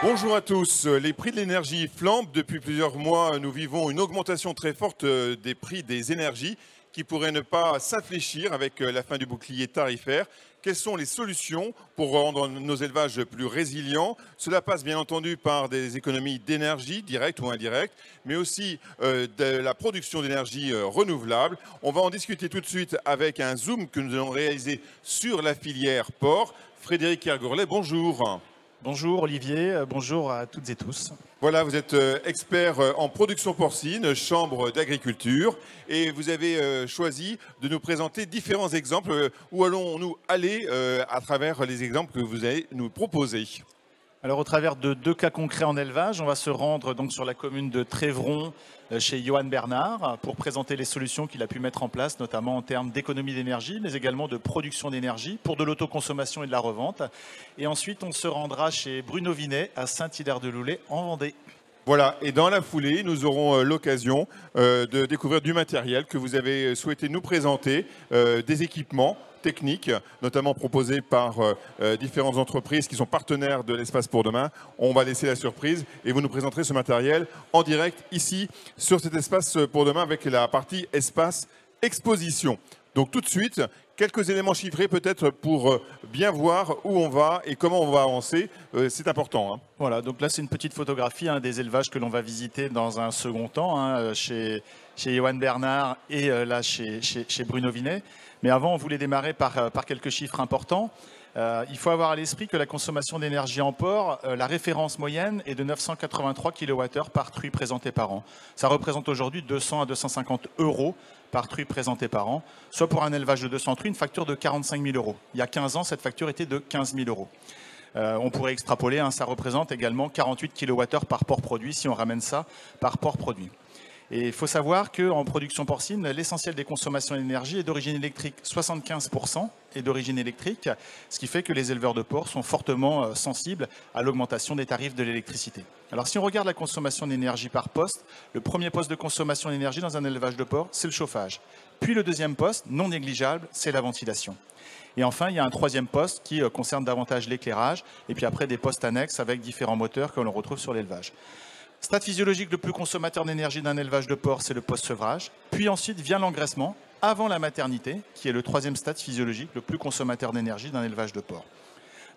Bonjour à tous. Les prix de l'énergie flambent. Depuis plusieurs mois, nous vivons une augmentation très forte des prix des énergies qui pourrait ne pas s'infléchir avec la fin du bouclier tarifaire. Quelles sont les solutions pour rendre nos élevages plus résilients? Cela passe bien entendu par des économies d'énergie, directes ou indirectes, mais aussi de la production d'énergie renouvelable. On va en discuter tout de suite avec un zoom que nous allons réaliser sur la filière porc. Frédéric Kergourlet, bonjour. Bonjour Olivier, bonjour à toutes et tous. Voilà, vous êtes expert en production porcine, chambre d'agriculture, et vous avez choisi de nous présenter différents exemples. Où allons-nous aller à travers les exemples que vous allez nous proposer? Alors au travers de deux cas concrets en élevage, on va se rendre donc sur la commune de Trévron chez Johan Bernard pour présenter les solutions qu'il a pu mettre en place, notamment en termes d'économie d'énergie, mais également de production d'énergie pour de l'autoconsommation et de la revente. Et ensuite, on se rendra chez Bruno Vinet à Saint-Hilaire-de-Loulay en Vendée. Voilà, et dans la foulée, nous aurons l'occasion de découvrir du matériel que vous avez souhaité nous présenter, des équipements techniques, notamment proposés par différentes entreprises qui sont partenaires de l'Espace pour demain. On va laisser la surprise et vous nous présenterez ce matériel en direct ici sur cet Espace pour demain avec la partie Espace Exposition. Donc tout de suite, quelques éléments chiffrés peut-être pour bien voir où on va et comment on va avancer. C'est important. Hein. Voilà, donc là c'est une petite photographie des élevages que l'on va visiter dans un second temps chez Johan Bernard et là chez Bruno Vinet. Mais avant, on voulait démarrer par quelques chiffres importants. Il faut avoir à l'esprit que la consommation d'énergie en porc, la référence moyenne est de 983 kWh par truie présentée par an. Ça représente aujourd'hui 200 à 250 euros par truie présentée par an, soit pour un élevage de 200 truies, une facture de 45 000 euros. Il y a 15 ans, cette facture était de 15 000 euros. On pourrait extrapoler, ça représente également 48 kWh par porc produit si on ramène ça par porc produit. Et il faut savoir qu'en production porcine, l'essentiel des consommations d'énergie est d'origine électrique. 75% est d'origine électrique, ce qui fait que les éleveurs de porc sont fortement sensibles à l'augmentation des tarifs de l'électricité. Alors si on regarde la consommation d'énergie par poste, le premier poste de consommation d'énergie dans un élevage de porc, c'est le chauffage. Puis le deuxième poste, non négligeable, c'est la ventilation. Et enfin, il y a un troisième poste qui concerne davantage l'éclairage, et puis après des postes annexes avec différents moteurs que l'on retrouve sur l'élevage. Stade physiologique le plus consommateur d'énergie d'un élevage de porc, c'est le post-sevrage. Puis ensuite vient l'engraissement avant la maternité, qui est le troisième stade physiologique le plus consommateur d'énergie d'un élevage de porc.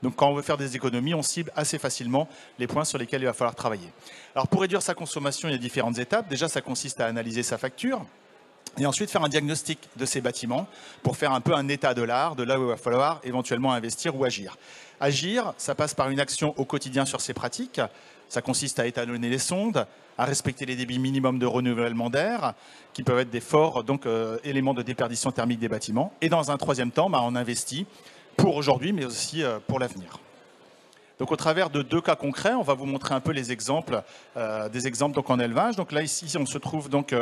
Donc quand on veut faire des économies, on cible assez facilement les points sur lesquels il va falloir travailler. Alors pour réduire sa consommation, il y a différentes étapes. Déjà, ça consiste à analyser sa facture et ensuite faire un diagnostic de ces bâtiments pour faire un peu un état de l'art, de là où il va falloir éventuellement investir ou agir. Agir, ça passe par une action au quotidien sur ces pratiques. Ça consiste à étalonner les sondes, à respecter les débits minimums de renouvellement d'air, qui peuvent être des forts éléments de déperdition thermique des bâtiments. Et dans un troisième temps, on investit pour aujourd'hui, mais aussi pour l'avenir. Donc au travers de deux cas concrets, on va vous montrer un peu les exemples, des exemples donc, en élevage. Donc là, ici, on se trouve donc,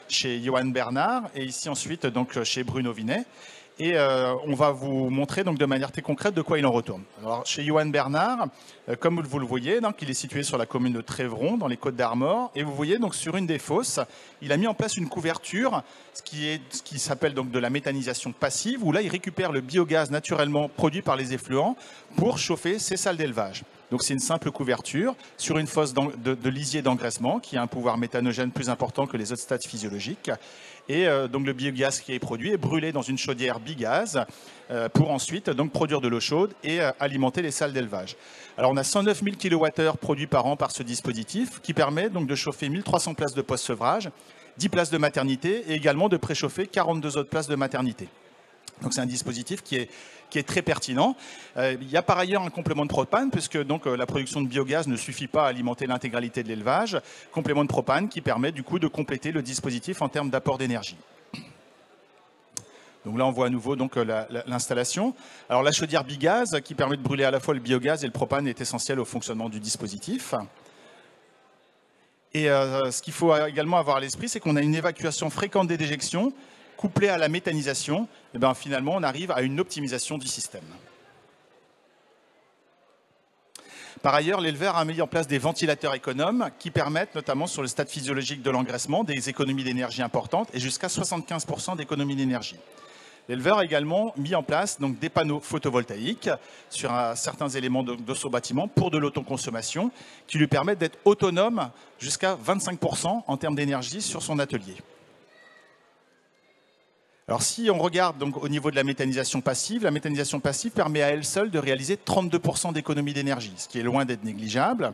chez Johan Bernard et ici ensuite donc, chez Bruno Vinet. Et on va vous montrer donc, de manière très concrète de quoi il en retourne. Alors, chez Johan Bernard, comme vous le voyez, donc, il est situé sur la commune de Trévron, dans les Côtes-d'Armor. Et vous voyez, donc, sur une des fosses, il a mis en place une couverture, ce qui s'appelle donc de la méthanisation passive, où là, il récupère le biogaz naturellement produit par les effluents pour chauffer ses salles d'élevage. Donc c'est une simple couverture sur une fosse de lisier d'engraissement qui a un pouvoir méthanogène plus important que les autres stades physiologiques. Et donc le biogaz qui est produit est brûlé dans une chaudière bigaz pour ensuite donc, produire de l'eau chaude et alimenter les salles d'élevage. Alors on a 109 000 kWh produits par an par ce dispositif qui permet donc de chauffer 1300 places de post-sevrage, 10 places de maternité et également de préchauffer 42 autres places de maternité. Donc c'est un dispositif qui est très pertinent. Il y a par ailleurs un complément de propane, puisque donc, la production de biogaz ne suffit pas à alimenter l'intégralité de l'élevage. Complément de propane qui permet du coup de compléter le dispositif en termes d'apport d'énergie. Donc là, on voit à nouveau l'installation. Alors la chaudière bigaz qui permet de brûler à la fois le biogaz et le propane est essentielle au fonctionnement du dispositif. Et ce qu'il faut également avoir à l'esprit, c'est qu'on a une évacuation fréquente des déjections couplée à la méthanisation, et finalement, on arrive à une optimisation du système. Par ailleurs, l'éleveur a mis en place des ventilateurs économes qui permettent, notamment sur le stade physiologique de l'engraissement, des économies d'énergie importantes et jusqu'à 75% d'économies d'énergie. L'éleveur a également mis en place donc, des panneaux photovoltaïques sur certains éléments de son bâtiment pour de l'autoconsommation qui lui permettent d'être autonome jusqu'à 25% en termes d'énergie sur son atelier. Alors si on regarde donc, au niveau de la méthanisation passive permet à elle seule de réaliser 32% d'économie d'énergie, ce qui est loin d'être négligeable.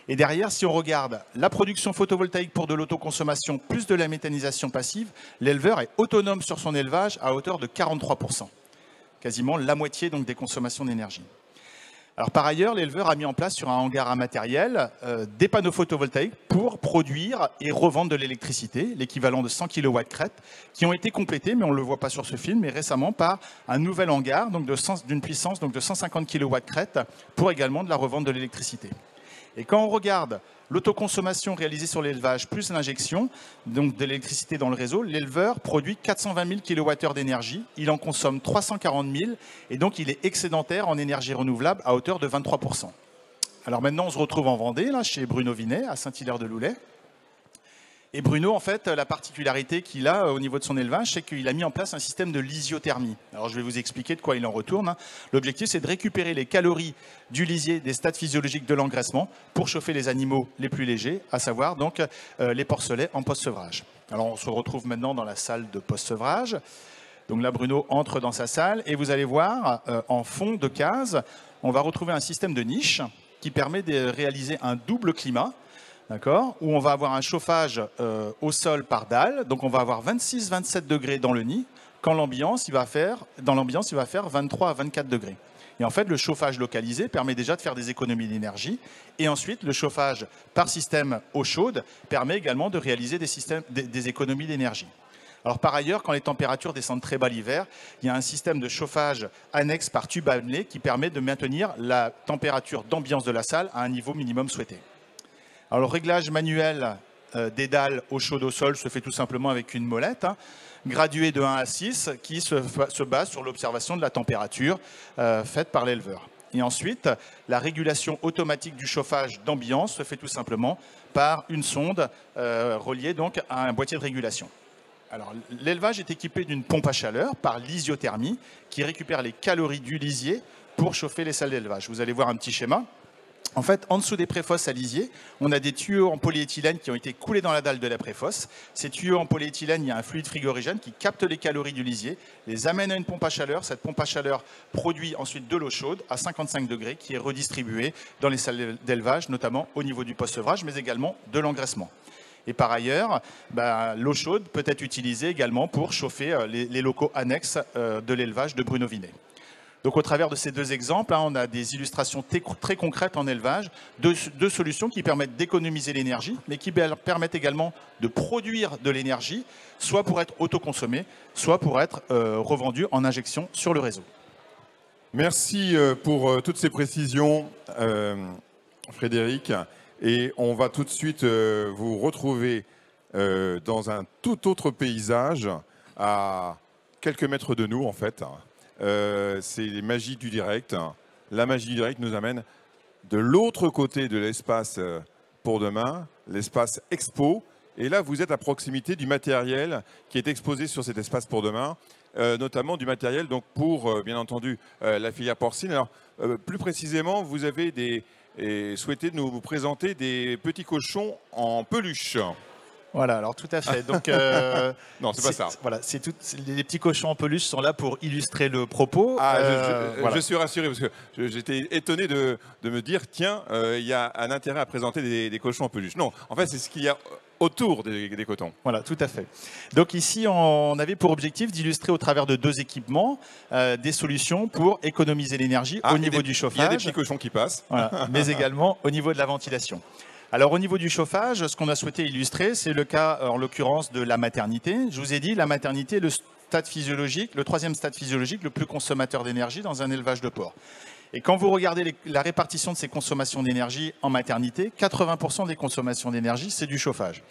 Et derrière, si on regarde la production photovoltaïque pour de l'autoconsommation plus de la méthanisation passive, l'éleveur est autonome sur son élevage à hauteur de 43%, quasiment la moitié donc, des consommations d'énergie. Alors par ailleurs, l'éleveur a mis en place sur un hangar à matériel des panneaux photovoltaïques pour produire et revendre de l'électricité, l'équivalent de 100 kW crête, qui ont été complétés, mais on ne le voit pas sur ce film, mais récemment par un nouvel hangar d'une puissance donc, de 150 kW crête pour également de la revente de l'électricité. Et quand on regarde l'autoconsommation réalisée sur l'élevage plus l'injection donc de l'électricité dans le réseau, l'éleveur produit 420 000 kWh d'énergie, il en consomme 340 000 et donc il est excédentaire en énergie renouvelable à hauteur de 23%. Alors maintenant, on se retrouve en Vendée, là, chez Bruno Vinet, à Saint-Hilaire-de-Loulay. Et Bruno, en fait, la particularité qu'il a au niveau de son élevage, c'est qu'il a mis en place un système de lisiothermie. Alors, je vais vous expliquer de quoi il en retourne. L'objectif, c'est de récupérer les calories du lisier des stades physiologiques de l'engraissement pour chauffer les animaux les plus légers, à savoir donc les porcelets en post-sevrage. Alors, on se retrouve maintenant dans la salle de post-sevrage. Donc là, Bruno entre dans sa salle et vous allez voir, en fond de case, on va retrouver un système de niche qui permet de réaliser un double climat. D'accord, où on va avoir un chauffage au sol par dalle, donc on va avoir 26-27 degrés dans le nid, quand dans l'ambiance il va faire 23 à 24 degrés. Et en fait, le chauffage localisé permet déjà de faire des économies d'énergie, et ensuite le chauffage par système eau chaude permet également de réaliser des économies d'énergie. Alors par ailleurs, quand les températures descendent très bas l'hiver, il y a un système de chauffage annexe par tube annelé qui permet de maintenir la température d'ambiance de la salle à un niveau minimum souhaité. Alors, le réglage manuel des dalles eau chaude au sol se fait tout simplement avec une molette, graduée de 1 à 6, qui se base sur l'observation de la température faite par l'éleveur. Et ensuite, la régulation automatique du chauffage d'ambiance se fait tout simplement par une sonde reliée donc à un boîtier de régulation. Alors, l'élevage est équipé d'une pompe à chaleur par lisiothermie qui récupère les calories du lisier pour chauffer les salles d'élevage. Vous allez voir un petit schéma. En fait, en dessous des préfosses à lisier, on a des tuyaux en polyéthylène qui ont été coulés dans la dalle de la préfosse. Ces tuyaux en polyéthylène, il y a un fluide frigorigène qui capte les calories du lisier, les amène à une pompe à chaleur. Cette pompe à chaleur produit ensuite de l'eau chaude à 55 degrés qui est redistribuée dans les salles d'élevage, notamment au niveau du post-sevrage, mais également de l'engraissement. Et par ailleurs, l'eau chaude peut être utilisée également pour chauffer les locaux annexes de l'élevage de Bruno Vinet. Donc au travers de ces deux exemples, on a des illustrations très concrètes en élevage, deux solutions qui permettent d'économiser l'énergie, mais qui permettent également de produire de l'énergie, soit pour être autoconsommée, soit pour être revendue en injection sur le réseau. Merci pour toutes ces précisions, Frédéric. Et on va tout de suite vous retrouver dans un tout autre paysage, à quelques mètres de nous en fait. C'est les magies du direct. La magie du direct nous amène de l'autre côté de l'espace pour demain, l'espace expo. Et là, vous êtes à proximité du matériel qui est exposé sur cet espace pour demain, notamment du matériel donc, pour, bien entendu, la filière porcine. Alors, plus précisément, vous avez souhaité nous présenter des petits cochons en peluche. Voilà, alors tout à fait. Donc, non, c'est pas ça. Voilà, les petits cochons en peluche sont là pour illustrer le propos. Voilà. Je suis rassuré parce que j'étais étonné de me dire, tiens, il y a un intérêt à présenter des cochons en peluche. Non, en fait, c'est ce qu'il y a autour des cotons. Voilà, tout à fait. Donc ici, on avait pour objectif d'illustrer au travers de deux équipements des solutions pour économiser l'énergie au niveau du chauffage. Il y a des petits cochons qui passent. Voilà, mais également au niveau de la ventilation. Alors au niveau du chauffage, ce qu'on a souhaité illustrer, c'est le cas en l'occurrence de la maternité. Je vous ai dit, la maternité est le troisième stade physiologique le plus consommateur d'énergie dans un élevage de porc. Et quand vous regardez la répartition de ces consommations d'énergie en maternité, 80% des consommations d'énergie, c'est du chauffage.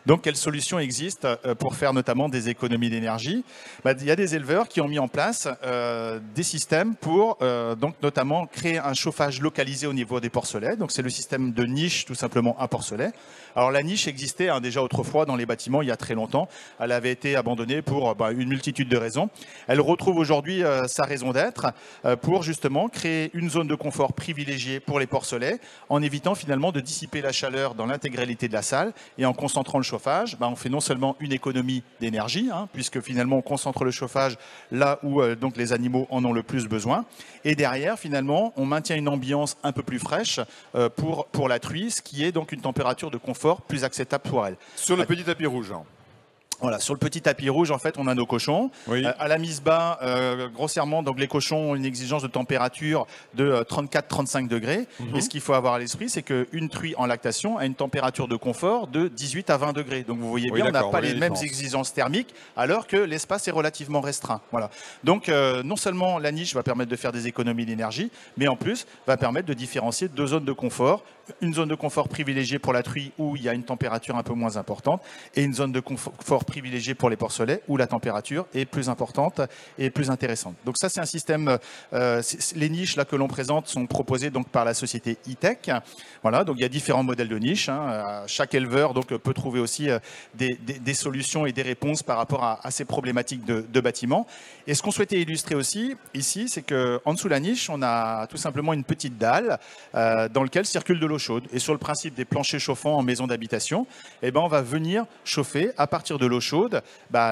Donc, quelles solutions existent pour faire notamment des économies d'énergie? Il y a des éleveurs qui ont mis en place des systèmes pour donc notamment créer un chauffage localisé au niveau des porcelets. Donc, c'est le système de niche, tout simplement, à porcelet. Alors, la niche existait déjà autrefois dans les bâtiments il y a très longtemps. Elle avait été abandonnée pour une multitude de raisons. Elle retrouve aujourd'hui sa raison d'être pour justement créer une zone de confort privilégiée pour les porcelets en évitant finalement de dissiper la chaleur dans l'intégralité de la salle et en concentrant le chauffage, on fait non seulement une économie d'énergie, puisque finalement on concentre le chauffage là où donc les animaux en ont le plus besoin, et derrière finalement on maintient une ambiance un peu plus fraîche pour la truie, ce qui est donc une température de confort plus acceptable pour elle. Sur le petit tapis rouge. Voilà, sur le petit tapis rouge, en fait, on a nos cochons. Oui. À la mise bas, grossièrement, donc les cochons ont une exigence de température de 34-35 degrés. Et ce qu'il faut avoir à l'esprit, c'est qu'une truie en lactation a une température de confort de 18 à 20 degrés. Donc vous voyez bien, on n'a pas les mêmes exigences thermiques, alors que l'espace est relativement restreint. Voilà. Donc non seulement la niche va permettre de faire des économies d'énergie, mais en plus va permettre de différencier deux zones de confort. Une zone de confort privilégiée pour la truie où il y a une température un peu moins importante et une zone de confort privilégiée pour les porcelets où la température est plus importante et plus intéressante. Donc ça, c'est un système, les niches là que l'on présente sont proposées donc par la société E-Tech. Voilà, donc il y a différents modèles de niches. Chaque éleveur donc peut trouver aussi des solutions et des réponses par rapport à ces problématiques de bâtiment. Et ce qu'on souhaitait illustrer aussi ici, c'est qu'en dessous de la niche, on a tout simplement une petite dalle dans laquelle circule de l'eau chaude. Et sur le principe des planchers chauffants en maison d'habitation, on va venir chauffer à partir de l'eau chaude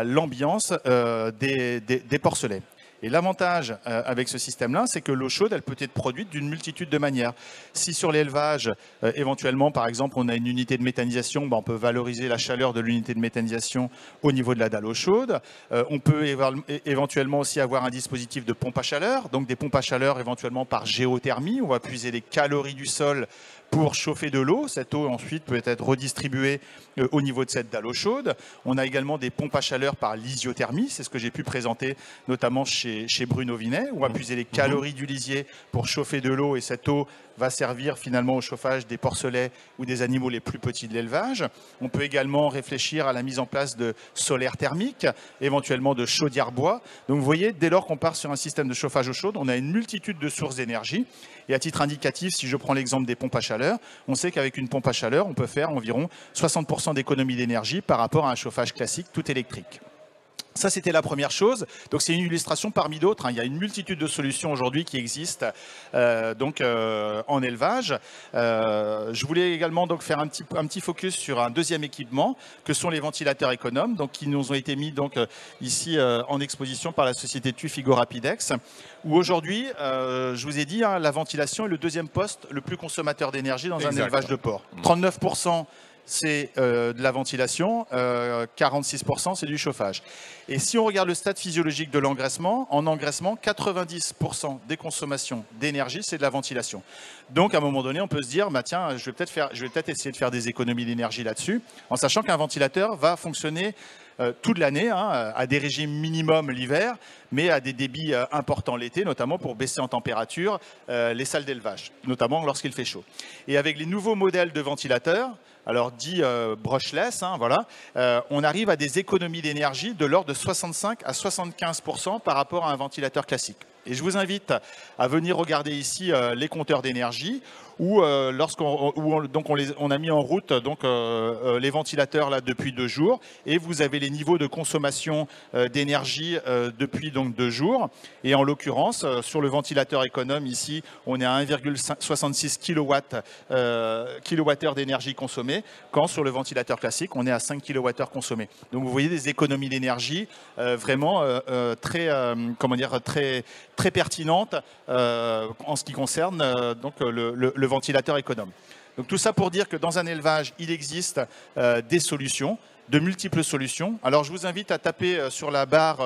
l'ambiance des porcelets. Et l'avantage avec ce système-là, c'est que l'eau chaude, elle peut être produite d'une multitude de manières. Si sur l'élevage, éventuellement, par exemple, on a une unité de méthanisation, on peut valoriser la chaleur de l'unité de méthanisation au niveau de la dalle eau chaude. On peut éventuellement aussi avoir un dispositif de pompe à chaleur, donc des pompes à chaleur éventuellement par géothermie. On va puiser les calories du sol pour chauffer de l'eau. Cette eau ensuite peut être redistribuée au niveau de cette dalle eau chaude. On a également des pompes à chaleur par lisiothermie, c'est ce que j'ai pu présenter notamment chez Bruno Vinet, où on va puiser les calories du lisier pour chauffer de l'eau et cette eau va servir finalement au chauffage des porcelets ou des animaux les plus petits de l'élevage. On peut également réfléchir à la mise en place de solaires thermiques, éventuellement de chaudières bois. Donc vous voyez, dès lors qu'on part sur un système de chauffage eau chaude, on a une multitude de sources d'énergie. Et à titre indicatif, si je prends l'exemple des pompes à chaleur, on sait qu'avec une pompe à chaleur, on peut faire environ 60% d'économie d'énergie par rapport à un chauffage classique tout électrique. Ça, c'était la première chose. Donc, c'est une illustration parmi d'autres. Il y a une multitude de solutions aujourd'hui qui existent en élevage. Je voulais également donc, faire un petit focus sur un deuxième équipement, que sont les ventilateurs économes, donc, qui nous ont été mis ici en exposition par la société TÜV Frigo Rapidex, où aujourd'hui, je vous ai dit, la ventilation est le deuxième poste le plus consommateur d'énergie dans un élevage de porc. 39%. C'est de la ventilation, 46% c'est du chauffage. Et si on regarde le stade physiologique de l'engraissement, en engraissement, 90% des consommations d'énergie, c'est de la ventilation. Donc à un moment donné, on peut se dire, tiens, je vais peut-être essayer de faire des économies d'énergie là-dessus, en sachant qu'un ventilateur va fonctionner toute l'année, à des régimes minimums l'hiver, mais à des débits importants l'été, notamment pour baisser en température les salles d'élevage, notamment lorsqu'il fait chaud. Et avec les nouveaux modèles de ventilateurs, alors dit brushless, on arrive à des économies d'énergie de l'ordre de 65 à 75% par rapport à un ventilateur classique. Et je vous invite à venir regarder ici les compteurs d'énergie où on a mis en route les ventilateurs là depuis 2 jours et vous avez les niveaux de consommation d'énergie depuis 2 jours. Et en l'occurrence, sur le ventilateur économe ici, on est à 1,66 kWh d'énergie consommée, quand sur le ventilateur classique, on est à 5 kWh consommés. Donc vous voyez des économies d'énergie vraiment très pertinentes en ce qui concerne le ventilateur économe. Donc tout ça pour dire que dans un élevage, il existe des solutions, de multiples solutions. Alors je vous invite à taper sur la barre,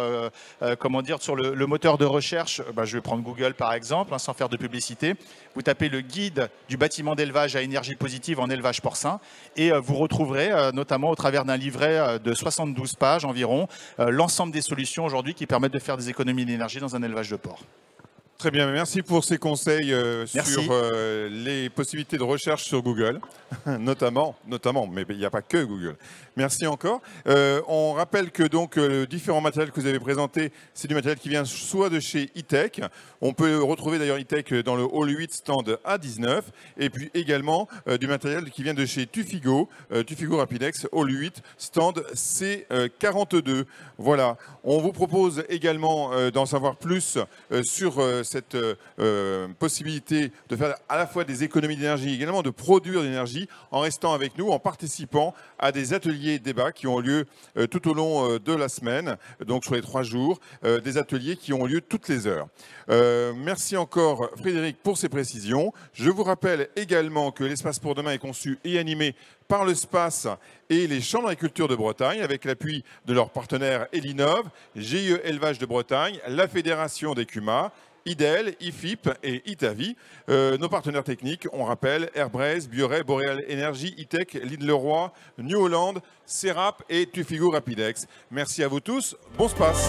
sur le moteur de recherche. Je vais prendre Google par exemple, sans faire de publicité. Vous tapez le guide du bâtiment d'élevage à énergie positive en élevage porcin et vous retrouverez notamment au travers d'un livret de 72 pages environ l'ensemble des solutions aujourd'hui qui permettent de faire des économies d'énergie dans un élevage de porc. Très bien, merci pour ces conseils Merci. sur les possibilités de recherche sur Google, notamment, mais il n'y a pas que Google. Merci encore. On rappelle que donc le différent matériel que vous avez présenté, c'est du matériel qui vient soit de chez E-Tech. On peut retrouver d'ailleurs E-Tech dans le hall 8 stand A19, et puis également du matériel qui vient de chez Tufigo, Tufigo Rapidex, hall 8 stand C42. Voilà. On vous propose également d'en savoir plus sur cette possibilité de faire à la fois des économies d'énergie, également de produire de l'énergie en restant avec nous, en participant à des ateliers débats qui ont lieu tout au long de la semaine, donc sur les 3 jours, des ateliers qui ont lieu toutes les heures. Merci encore Frédéric pour ces précisions. Je vous rappelle également que l'espace pour demain est conçu et animé par le SPACE et les chambres d'agriculture de Bretagne, avec l'appui de leurs partenaires Elinov, GIE Élevage de Bretagne, la Fédération des CUMA, IDEL, IFIP et Itavi. Nos partenaires techniques, on rappelle, Airbrace, Bioret, Boreal Energy, E-Tech, Lidl-Leroy, New Holland, Serap et Tufigo Rapidex. Merci à vous tous. Bon space.